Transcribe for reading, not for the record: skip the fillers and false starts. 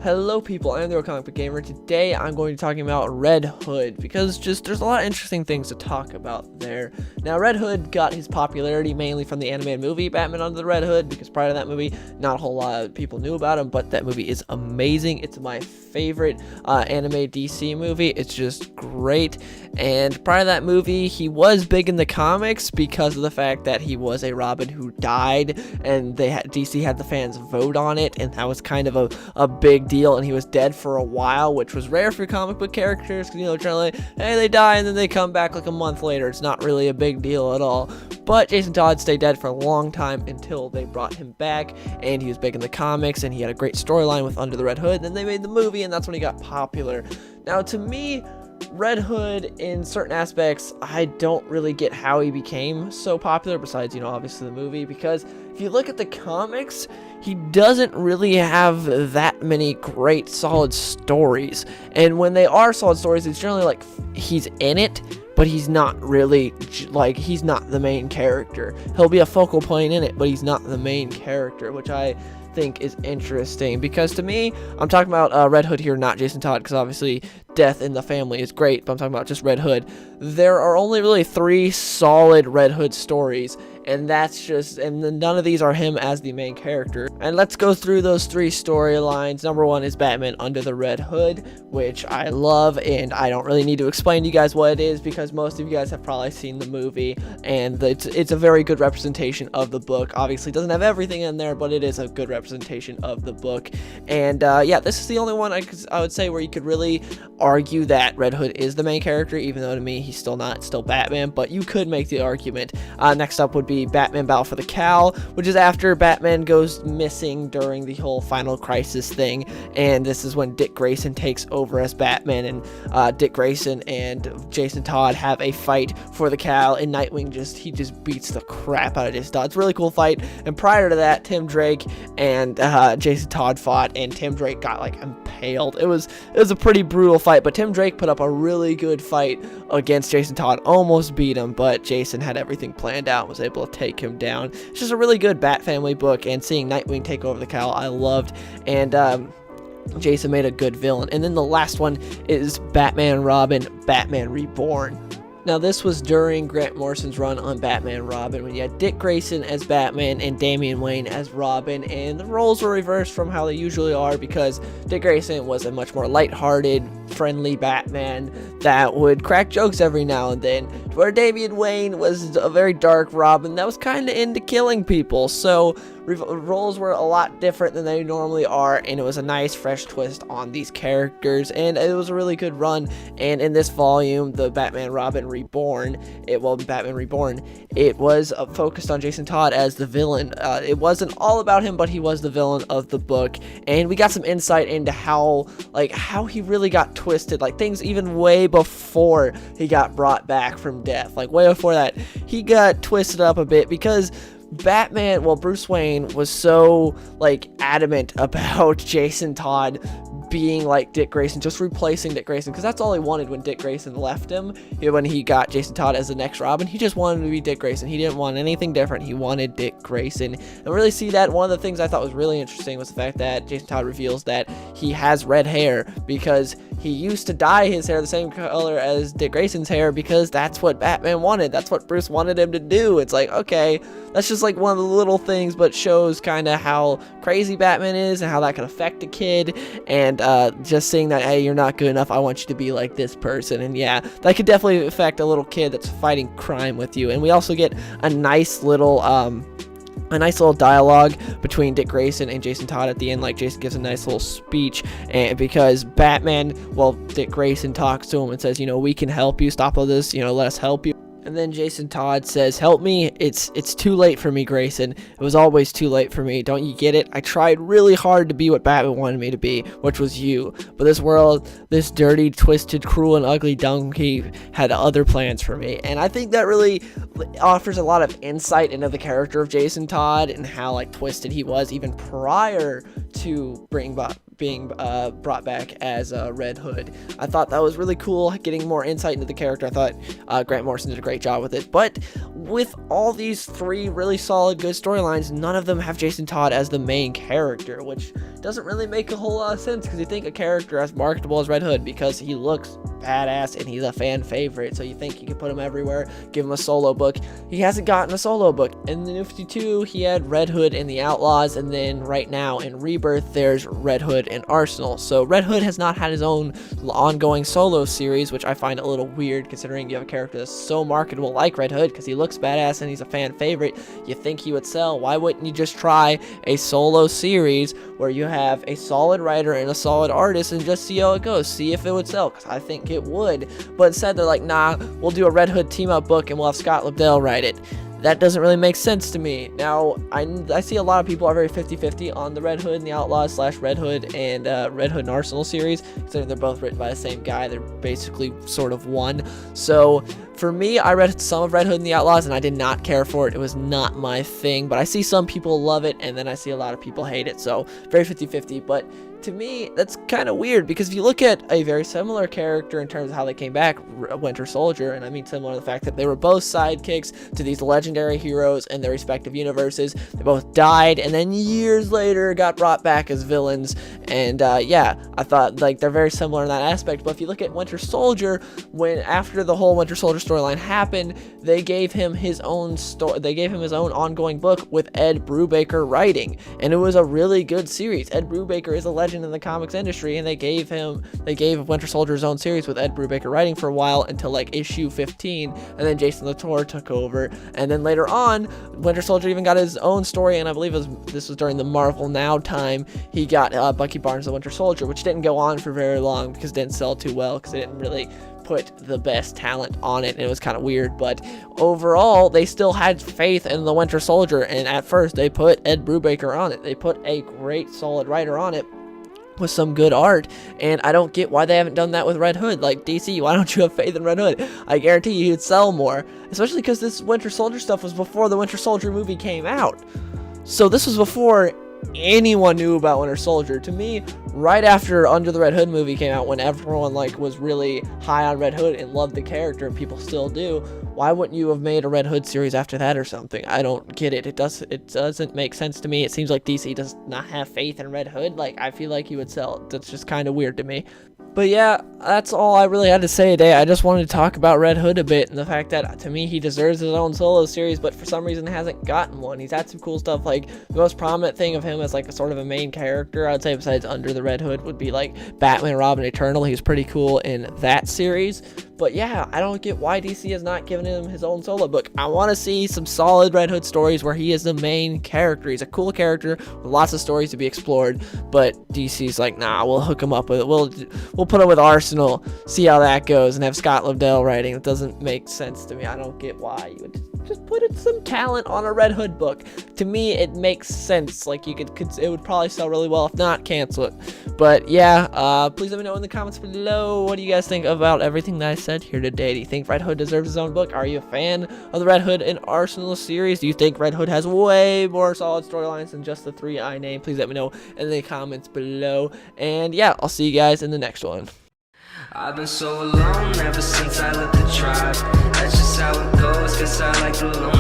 Hello people, I'm the Real Comic Book Gamer. Today I'm going to be talking about Red Hood because there's a lot of interesting things to talk about there. Now Red Hood got his popularity mainly from the animated movie Batman Under the Red Hood, because prior to that movie not a whole lot of people knew about him, but that movie is amazing. It's my favorite anime DC movie. It's just great. And prior to that movie he was big in the comics because of the fact that he was a Robin who died, and DC had the fans vote on it, and that was kind of a big deal, and he was dead for a while, which was rare for comic book characters, because generally, hey, they die and then they come back like a month later. It's not really a big deal at all. But Jason Todd stayed dead for a long time until they brought him back, and he was big in the comics, and he had a great storyline with Under the Red Hood. Then they made the movie, and that's when he got popular. Now, to me, Red Hood, in certain aspects, I don't really get how he became so popular, besides, obviously the movie, because if you look at the comics, he doesn't really have that many great solid stories. And when they are solid stories, it's generally like he's in it, but he's not really, he's not the main character. He'll be a focal point in it, but he's not the main character, which I think is interesting, because to me, I'm talking about Red Hood here, not Jason Todd, because obviously death in the family is great, but I'm talking about just Red Hood. There are only really 3 solid Red Hood stories, and none of these are him as the main character. And let's go through those 3 storylines. Number 1 is Batman Under the Red Hood, which I love, and I don't really need to explain to you guys what it is, because most of you guys have probably seen the movie, and it's a very good representation of the book. Obviously, it doesn't have everything in there, but it is a good representation of the book. And yeah, this is the only one I would say where you could really argue that Red Hood is the main character, even though to me he's still not, still Batman, but you could make the argument. Next up would be Batman Battle for the Cowl, which is after Batman goes missing during the whole Final Crisis thing, and this is when Dick Grayson takes over as Batman, and Dick Grayson and Jason Todd have a fight for the Cowl, and Nightwing just beats the crap out of Jason Todd. It's a really cool fight. And prior to that, Tim Drake and Jason Todd fought, and Tim Drake got impaled. It was a pretty brutal fight, but Tim Drake put up a really good fight against Jason Todd, almost beat him, but Jason had everything planned out and was able to take him down. It's just a really good Bat Family book, and seeing Nightwing take over the Cowl I loved, and Jason made a good villain. And then the last one is Batman and Robin, Batman Reborn. Now, this was during Grant Morrison's run on Batman Robin, when you had Dick Grayson as Batman and Damian Wayne as Robin, and the roles were reversed from how they usually are, because Dick Grayson was a much more lighthearted, friendly Batman that would crack jokes every now and then, where Damian Wayne was a very dark Robin that was kind of into killing people. So roles were a lot different than they normally are, and it was a nice fresh twist on these characters, and it was a really good run. And in this volume, the Batman Robin Reborn, Batman Reborn, it was focused on Jason Todd as the villain. It wasn't all about him, but he was the villain of the book, and we got some insight into how he really got twisted, things even way before he got brought back from death, way before that, he got twisted up a bit, because Bruce Wayne was so adamant about Jason Todd being like Dick Grayson, just replacing Dick Grayson, because that's all he wanted when Dick Grayson left him. When he got Jason Todd as the next Robin, he just wanted to be Dick Grayson. He didn't want anything different. He wanted Dick Grayson. And really see that, one of the things I thought was really interesting was the fact that Jason Todd reveals that he has red hair, because he used to dye his hair the same color as Dick Grayson's hair, because that's what Batman wanted. That's what Bruce wanted him to do. It's okay, that's just one of the little things, but shows kind of how crazy Batman is and how that can affect a kid. And just saying that, hey, you're not good enough, I want you to be like this person. And yeah, that could definitely affect a little kid that's fighting crime with you. And we also get a nice little dialogue between Dick Grayson and Jason Todd at the end. Jason gives a nice little speech, and because Dick Grayson talks to him and says, we can help you, stop all this, let us help you. And then Jason Todd says, help me, it's too late for me, Grayson. It was always too late for me. Don't you get it? I tried really hard to be what Batman wanted me to be, which was you. But this world, this dirty, twisted, cruel, and ugly donkey had other plans for me. And I think that really offers a lot of insight into the character of Jason Todd and how twisted he was even prior to being brought back as Red Hood. I thought that was really cool, getting more insight into the character. I thought Grant Morrison did a great job with it. But with all these 3 really solid good storylines, none of them have Jason Todd as the main character, which doesn't really make a whole lot of sense, because you think a character as marketable as Red Hood, because he looks badass and he's a fan favorite, so you think you could put him everywhere, give him a solo book. He hasn't gotten a solo book. In the New 52, he had Red Hood and the Outlaws, and then right now in Rebirth, there's Red Hood and Arsenal. So Red Hood has not had his own ongoing solo series, which I find a little weird, considering you have a character that's so marketable like Red Hood, because he looks badass and he's a fan favorite. You think he would sell. Why wouldn't you just try a solo series where you have a solid writer and a solid artist and just see how it goes, see if it would sell? Because I think it would. But instead they're like, nah, we'll do a Red Hood team up book and we'll have Scott Lobdell write it. That doesn't really make sense to me. Now, I see a lot of people are very 50-50 on the Red Hood and the Outlaws / Red Hood and Red Hood and Arsenal series, considering they're both written by the same guy. They're basically sort of one. So for me, I read some of Red Hood and the Outlaws, and I did not care for it. It was not my thing, but I see some people love it, and then I see a lot of people hate it. So very 50-50, but to me, that's kind of weird, because if you look at a very similar character in terms of how they came back, Winter Soldier, and I mean similar to the fact that they were both sidekicks to these legendary heroes in their respective universes. They both died, and then years later got brought back as villains, and yeah, I thought like they're very similar in that aspect. But if you look at Winter Soldier, when after the whole Winter Soldier storyline happened, they gave him his own story. They gave him his own ongoing book with Ed Brubaker writing, and it was a really good series. Ed Brubaker is a legend in the comics industry, and they gave Winter Soldier his own series with Ed Brubaker writing for a while until like issue 15, and then Jason Latour took over, and then later on Winter Soldier even got his own story, and I believe this was during the Marvel Now time. He got Bucky Barnes the Winter Soldier, which didn't go on for very long because it didn't sell too well, because they didn't really put the best talent on it, and it was kind of weird. But overall, they still had faith in the Winter Soldier, and at first they put Ed Brubaker on it. They put a great solid writer on it with some good art, and I don't get why they haven't done that with Red Hood. Like, DC, why don't you have faith in Red Hood? I guarantee you he'd sell more, especially because this Winter Soldier stuff was before the Winter Soldier movie came out. So this was before anyone knew about Winter Soldier. To me, right after Under the Red Hood movie came out, when everyone like was really high on Red Hood and loved the character, and people still do, why wouldn't you have made a Red Hood series after that or something? I don't get it. It doesn't make sense to me. It seems like DC does not have faith in Red Hood. Like, I feel like he would sell. That's just kind of weird to me. But yeah, that's all I really had to say today. I just wanted to talk about Red Hood a bit, and the fact that, to me, he deserves his own solo series, but for some reason hasn't gotten one. He's had some cool stuff. Like, the most prominent thing of him as like a sort of a main character, I'd say, besides Under the Red Hood, would be like Batman and Robin Eternal. He was pretty cool in that series. But yeah, I don't get why DC has not given him his own solo book. I want to see some solid Red Hood stories where he is the main character. He's a cool character with lots of stories to be explored, but DC's like, nah, we'll hook him up with it. We'll put him with Arsenal, see how that goes, and have Scott Lobdell writing. It doesn't make sense to me. I don't get why you would just put some talent on a Red Hood book. To me, it makes sense. Like, it would probably sell really well. If not, cancel it. But yeah, please let me know in the comments below, what do you guys think about everything that I said here today? Do you think Red Hood deserves his own book? Are you a fan of the Red Hood and Arsenal series? Do you think Red Hood has way more solid storylines than just the 3 I named? Please let me know in the comments below. And yeah, I'll see you guys in the next one. I've been so alone ever since I left the tribe. That's just how it goes, guess I like the lonely.